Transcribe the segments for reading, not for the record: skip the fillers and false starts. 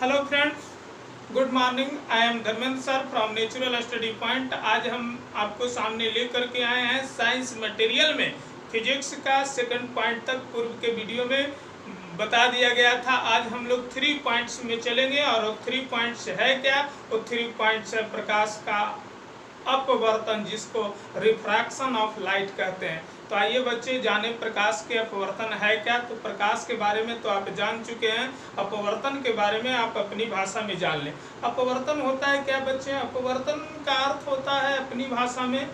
Hello friends, good morning. I am Dharmendra sir from natural study point. आज हम आपको सामने लेकर के आए हैं साइंस मटेरियल में फिजिक्स का सेकंड पॉइंट तक पूर्व के वीडियो में बता दिया गया था। आज हम लोग 3 पॉइंट्स में चलेंगे और वो 3 पॉइंट्स है क्या? वो 3 पॉइंट्स है प्रकाश का अपवर्तन, जिसको रिफ्रैक्शन ऑफ लाइट कहते हैं। तो आइए बच्चे जाने प्रकाश के अपवर्तन है क्या। तो प्रकाश के बारे में तो आप जान चुके हैं, अपवर्तन के बारे में आप अपनी भाषा में जान लें। अपवर्तन होता है क्या बच्चे? अपवर्तन का अर्थ होता है अपनी भाषा में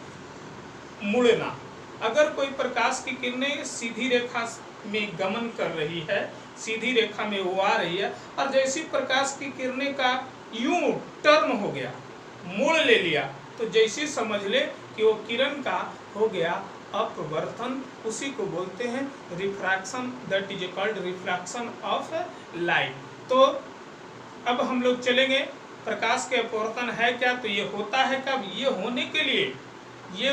मुड़ना। अगर कोई प्रकाश की किरणें सीधी रेखा में गमन कर रही है, सीधी रेखा में वो आ रही है, और जैसी प्रकाश की किरणें का यूं टर्न हो गया, मोड़ ले लिया, तो जैसे समझ ले कि वो किरण का हो गया अपवर्तन, उसी को बोलते हैं refraction. That is called reflection of light. तो अब हम लोग चलेंगे प्रकाश के अपवर्तन है क्या। तो ये होता है कब? ये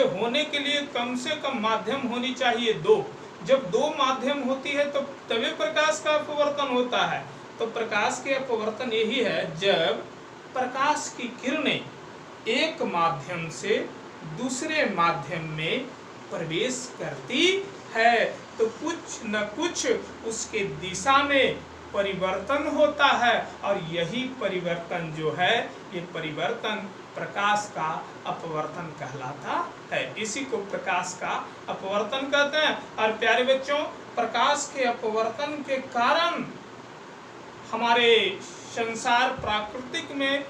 होने के लिए कम से कम माध्यम होनी चाहिए 2। जब 2 माध्यम होती है तो तभी प्रकाश का अपवर्तन होता है। तो प्रकाश के अपवर्तन यही है जब प्रकाश की किरणें एक माध्यम से दूसरे माध्यम में प्रवेश करती है तो कुछ न कुछ उसके दिशा में परिवर्तन होता है, और यही परिवर्तन जो है, ये परिवर्तन प्रकाश का अपवर्तन कहलाता है। इसी को प्रकाश का अपवर्तन कहते हैं। और प्यारे बच्चों, प्रकाश के अपवर्तन के कारण हमारे संसार प्राकृतिक में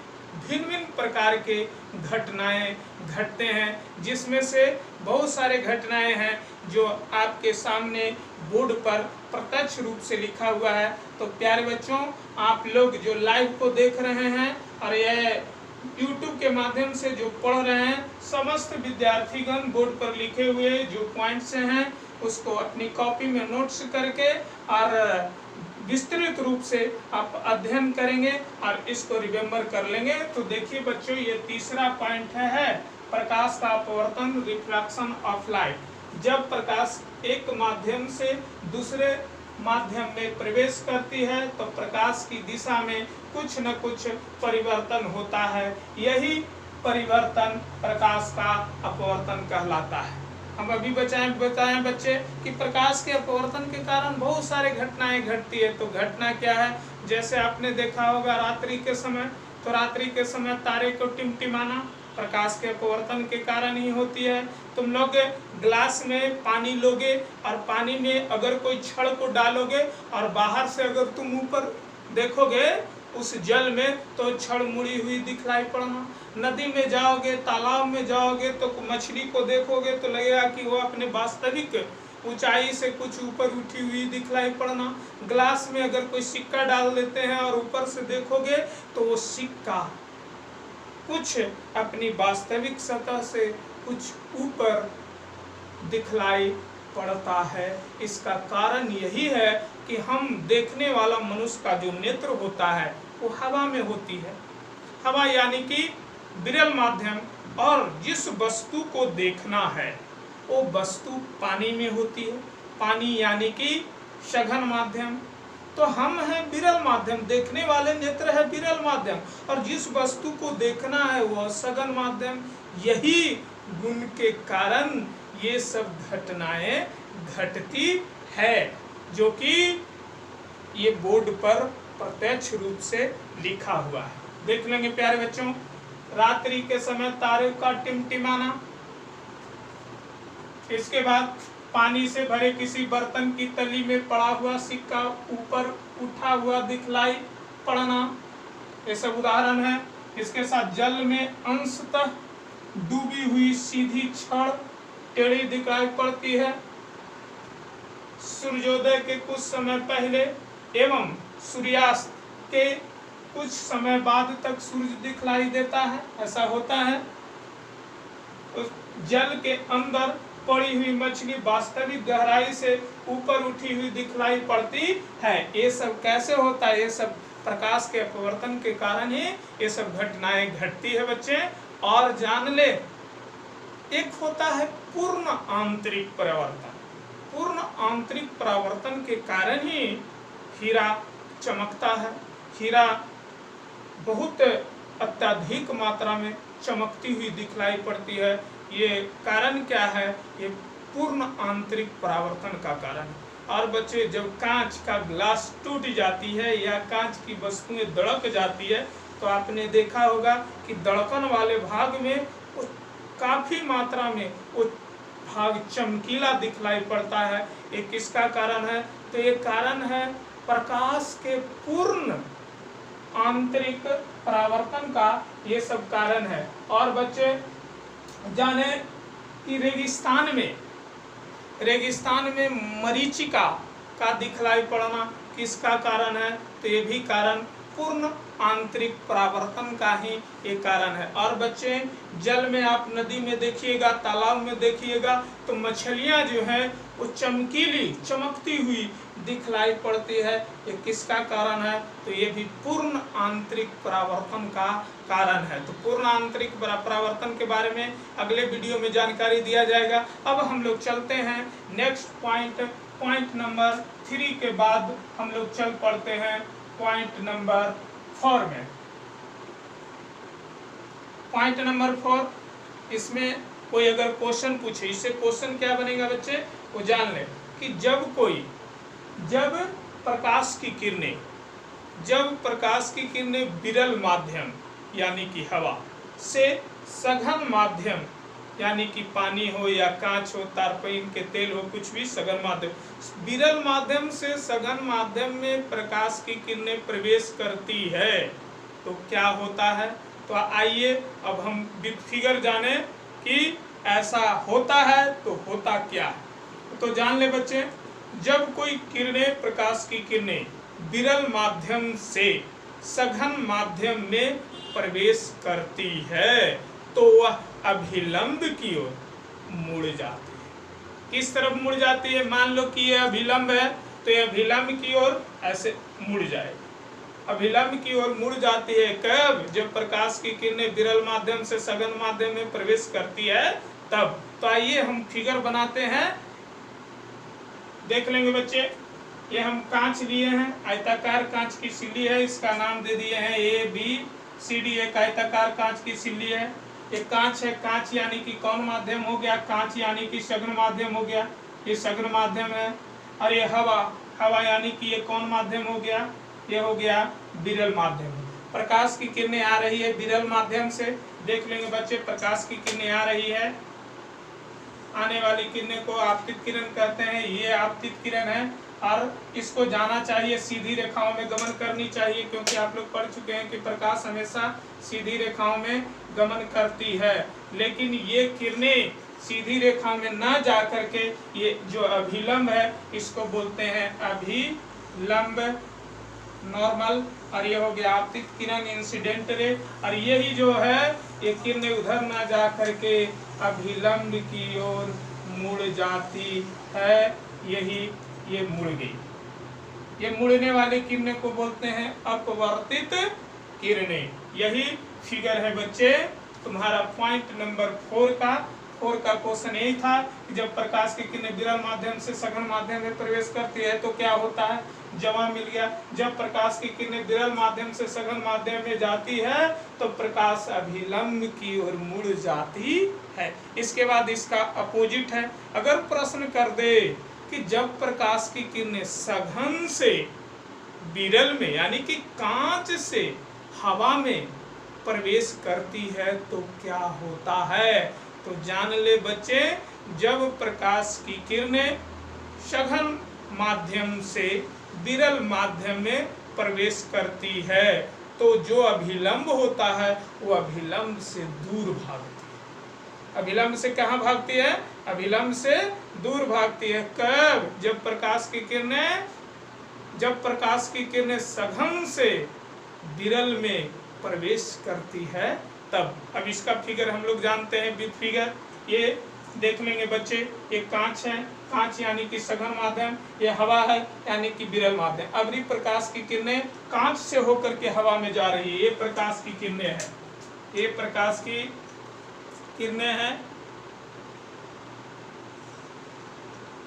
भिन्न भिन्न प्रकार के घटनाएं घटते हैं, जिसमें से बहुत सारे घटनाएं हैं जो आपके सामने बोर्ड पर प्रत्यक्ष रूप से लिखा हुआ है। तो प्यारे बच्चों, आप लोग जो लाइव को देख रहे हैं और यह YouTube के माध्यम से जो पढ़ रहे हैं, समस्त विद्यार्थीगण बोर्ड पर लिखे हुए जो पॉइंट्स हैं उसको अपनी कॉपी में नोट्स करके और विस्तृत रूप से आप अध्ययन करेंगे और इसको रिमेम्बर कर लेंगे। तो देखिए बच्चों, ये तीसरा पॉइंट है प्रकाश का अपवर्तन, रिफ्लेक्शन ऑफ लाइट। जब प्रकाश एक माध्यम से दूसरे माध्यम में प्रवेश करती है तो प्रकाश की दिशा में कुछ न कुछ परिवर्तन होता है। यही परिवर्तन प्रकाश का अपवर्तन कहलाता है। हम अभी बताएं बच्चे कि प्रकाश के अपवर्तन के कारण बहुत सारे घटनाएं घटती है। तो घटना क्या है? जैसे आपने देखा होगा रात्रि के समय, तो रात्रि के समय तारे को टिमटिमाना प्रकाश के अपवर्तन के कारण ही होती है। तुम लोग ग्लास में पानी लोगे और पानी में अगर कोई छड़ को डालोगे और बाहर से अगर तुम ऊपर देखोगे उस जल में, तो छड़ मुड़ी हुई दिखलाई पड़ना। नदी में जाओगे, तालाब में जाओगे तो मछली को देखोगे तो लगेगा कि वो अपने वास्तविक ऊंचाई से कुछ ऊपर उठी हुई दिखलाई पड़ना। ग्लास में अगर कोई सिक्का डाल देते हैं और ऊपर से देखोगे तो वो सिक्का कुछ अपनी वास्तविक सतह से कुछ ऊपर दिखलाई पड़ता है। इसका कारण यही है कि हम देखने वाला मनुष्य का जो नेत्र होता है वो हवा में होती है। हवा यानी कि विरल माध्यम, और जिस वस्तु को देखना है वो वस्तु पानी में होती है। पानी यानी कि सघन माध्यम। तो हम हैं विरल माध्यम, देखने वाले नेत्र है विरल माध्यम, और जिस वस्तु को देखना है वह सघन माध्यम। यही गुण के कारण ये सब घटनाएं घटती है, जो कि ये बोर्ड पर प्रत्यक्ष रूप से लिखा हुआ है। देख लेंगे प्यारे बच्चों, रात्रि के समय तारे का टिमटिमाना, इसके बाद पानी से भरे किसी बर्तन की तली में पड़ा हुआ सिक्का ऊपर उठा हुआ दिखलाई पड़ना, ये सब उदाहरण है। इसके साथ जल में अंशतः डूबी हुई सीधी छड़ टेढ़ी दिखलाई पड़ती है। सूर्योदय के कुछ समय पहले एवं सूर्यास्त के कुछ समय बाद तक सूर्य दिखलाई देता है, ऐसा होता है। उस जल के अंदर पड़ी हुई मछली वास्तविक गहराई से ऊपर उठी हुई दिखलाई पड़ती है। ये सब कैसे होता है? ये सब प्रकाश के अपवर्तन के कारण ही ये सब घटनाएं घटती है बच्चे। और जान ले, एक होता है पूर्ण आंतरिक परावर्तन। पूर्ण आंतरिक परावर्तन के कारण ही हीरा चमकता है। हीरा बहुत अत्यधिक मात्रा में चमकती हुई दिखलाई पड़ती है। ये कारण क्या है? ये पूर्ण आंतरिक परावर्तन का कारण है। और बच्चे, जब कांच का ग्लास टूट जाती है या कांच की वस्तुएं दड़क जाती है तो आपने देखा होगा कि दड़कन वाले भाग में काफी मात्रा में वो भाग चमकीला दिखलाई पड़ता है। ये किसका कारण है? तो ये कारण है प्रकाश के पूर्ण आंतरिक परावर्तन का, ये सब कारण है। और बच्चे जाने कि रेगिस्तान में मरीचिका का दिखलाई पड़ना किसका कारण है? तो ये भी कारण पूर्ण आंतरिक परावर्तन का ही एक कारण है। और बच्चे, जल में आप नदी में देखिएगा, तालाब में देखिएगा तो मछलियां जो है वो चमकीली चमकती हुई दिखलाई पड़ती है। ये किसका कारण है? तो ये भी पूर्ण आंतरिक परावर्तन का कारण है। तो पूर्ण आंतरिक परावर्तन के बारे में अगले वीडियो में जानकारी दिया जाएगा। अब हम लोग चलते हैं नेक्स्ट पॉइंट नंबर 3 के बाद हम लोग चल पड़ते हैं पॉइंट नंबर 4 में। पॉइंट नंबर 4, इसमें कोई अगर क्वेश्चन पूछे, इससे क्वेश्चन क्या बनेगा बच्चे वो जान ले कि जब प्रकाश की किरणें विरल माध्यम यानी कि हवा से सघन माध्यम यानी कि पानी हो या कांच हो, तारपीन के तेल हो, कुछ भी सघन माध्यम, विरल माध्यम से सघन माध्यम में प्रकाश की किरणें प्रवेश करती है तो क्या होता है? तो आइए अब हम विद फिगर जाने कि ऐसा होता है तो होता क्या है। तो जान ले बच्चे, जब कोई किरणें, प्रकाश की किरणें विरल माध्यम से सघन माध्यम में प्रवेश करती है तो वह अभिलंब की ओर मुड़ जाती है। किस तरफ मुड़ जाती है? मान लो कि यह अभिलंब है तो यह अभिलंब की ओर ऐसे मुड़ जाएगी, अभिलंब की ओर मुड़ जाती है। कब? जब प्रकाश की किरणें विरल माध्यम से सघन माध्यम में प्रवेश करती है तब। तो आइए हम फिगर बनाते हैं, देख लेंगे बच्चे। ये हम कांच लिए हैं, आयताकार कांच की सिल्ली है, इसका नाम दे दिए हैं ABCD। एक आयताकार कांच की सिल्ली है, एक कांच है। कांच यानी कि कौन माध्यम हो गया? कांच यानी कि सघन माध्यम हो गया, ये सघन माध्यम है। और ये हवा यानी कि ये कौन माध्यम हो गया? ये हो गया विरल माध्यम। प्रकाश की किरणें आ रही है विरल माध्यम से, देख लेंगे बच्चे। प्रकाश की किरणें आ रही है, आने वाली किरणें को आपतित किरण कहते हैं। ये आपतित किरण है और इसको जाना चाहिए, सीधी रेखाओं में गमन करनी चाहिए, क्योंकि आप लोग पढ़ चुके हैं कि प्रकाश हमेशा सीधी रेखाओं में गमन करती है। लेकिन ये किरणें सीधी रेखा में न जा करके ये जो अभिलंब है इसको बोलते हैं अभिलंब, नॉर्मल। और ये हो गया आपतित किरण, इंसिडेंट रे। और यही जो है ये किरणें उधर न जा करके अभिलंब की ओर मुड़ जाती है। यही ये मुड़ गई, ये मुड़ने वाली किरणें को बोलते हैं अपवर्तित किरणें। यही फिगर है बच्चे तुम्हारा पॉइंट नंबर 4 का क्वेश्चन यही था कि जब प्रकाश की किरणें विरल माध्यम से सघन माध्यम में प्रवेश करती है तो क्या होता है? जवाब मिल गया। जब प्रकाश की किरणें विरल माध्यम से सघन माध्यम में जाती है तो प्रकाश अभिलंब की ओर मुड़ जाती है। इसके बाद इसका अपोजिट है। अगर प्रश्न कर दे कि जब प्रकाश की किरणें सघन से विरल में यानी कि कांच से हवा में प्रवेश करती है तो क्या होता है? तो जान ले बच्चे, जब प्रकाश की किरणें सघन माध्यम से विरल माध्यम में प्रवेश करती है तो जो अभिलंब होता है वो अभिलंब से दूर भागती है। अभिलंब से कहाँ भागती है? अभिलंब से दूर भागती है। कब? जब प्रकाश की किरणें सघन से विरल में प्रवेश करती है तब। अब इसका फिगर हम लोग जानते हैं, विद फिगर ये देख लेंगे बच्चे। ये कांच है, कांच यानी कि सघन माध्यम, ये हवा है यानी कि विरल माध्यम। अब प्रकाश की किरणें कांच से होकर के हवा में जा रही है, ये प्रकाश की किरणें हैं, ये प्रकाश की किरणें हैं।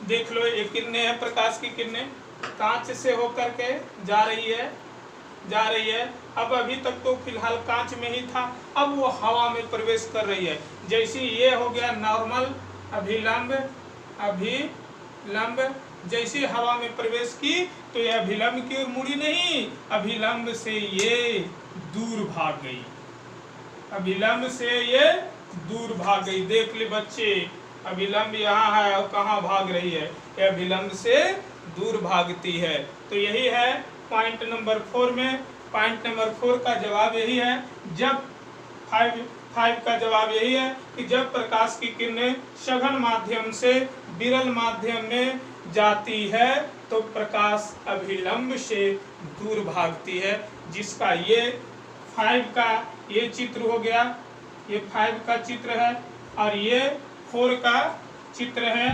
देख लो, ये किरणें हैं, प्रकाश की किरणें कांच से होकर के जा रही है जा रही है। अब अभी तक तो फिलहाल कांच में ही था, अब वो हवा में प्रवेश कर रही है। जैसे ये हो गया नॉर्मल अभिलंब, अभिलंब जैसे हवा में प्रवेश की तो यह अभिलंब की ओर मुड़ी नहीं, अभिलंब से ये दूर भाग गई, अभिलंब से ये दूर भाग गई। देख ले बच्चे, अभिलंब यहाँ है और कहाँ भाग रही है, यह अभिलंब से दूर भागती है। तो यही है पॉइंट नंबर 4 में। पॉइंट नंबर 4 का जवाब यही है, जब 5 का जवाब यही है कि जब प्रकाश की किरणें सघन माध्यम से विरल माध्यम में जाती है तो प्रकाश अभिलंब से दूर भागती है। जिसका ये 5 का ये चित्र हो गया, ये 5 का चित्र है और ये 4 का चित्र है।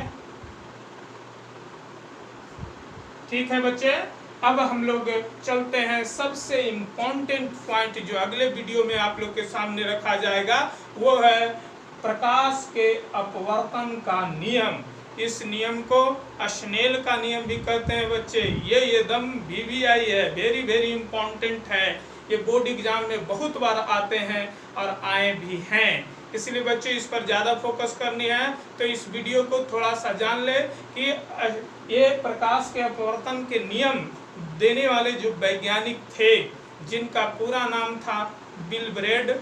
ठीक है बच्चे, अब हम लोग चलते हैं सबसे इम्पोर्टेंट पॉइंट जो अगले वीडियो में आप लोग के सामने रखा जाएगा, वो है प्रकाश के अपवर्तन का नियम। इस नियम को स्नेल का नियम भी कहते हैं बच्चे। ये एकदम VVI है, वेरी वेरी इम्पोर्टेंट है। ये बोर्ड एग्जाम में बहुत बार आते हैं और आए भी हैं, इसलिए बच्चे इस पर ज़्यादा फोकस करनी है। तो इस वीडियो को थोड़ा सा जान ले कि ये प्रकाश के अपवर्तन के नियम देने वाले जो वैज्ञानिक थे, जिनका पूरा नाम था विल्ब्रेड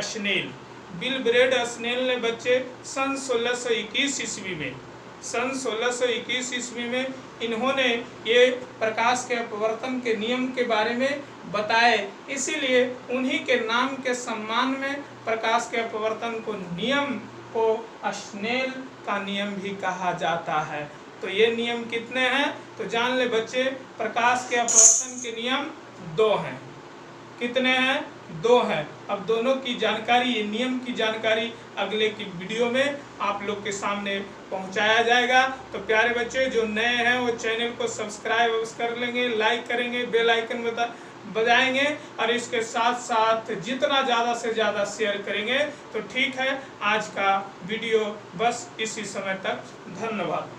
स्नेल। विल्ब्रेड स्नेल ने बच्चे सन 1621 ईस्वी में, सन 1621 ईस्वी में इन्होंने ये प्रकाश के अपवर्तन के नियम के बारे में बताए। इसीलिए उन्हीं के नाम के सम्मान में प्रकाश के अपवर्तन को नियम को स्नेल का नियम भी कहा जाता है। तो ये नियम कितने हैं तो जान ले बच्चे, प्रकाश के अपवर्तन के नियम 2 हैं। कितने हैं? 2 हैं। अब दोनों की जानकारी, ये नियम की जानकारी अगले की वीडियो में आप लोग के सामने पहुंचाया जाएगा। तो प्यारे बच्चे जो नए हैं वो चैनल को सब्सक्राइब कर लेंगे, लाइक करेंगे, बेल आइकन बजाएंगे और इसके साथ साथ जितना ज़्यादा से ज़्यादा शेयर करेंगे तो ठीक है। आज का वीडियो बस इसी समय तक, धन्यवाद।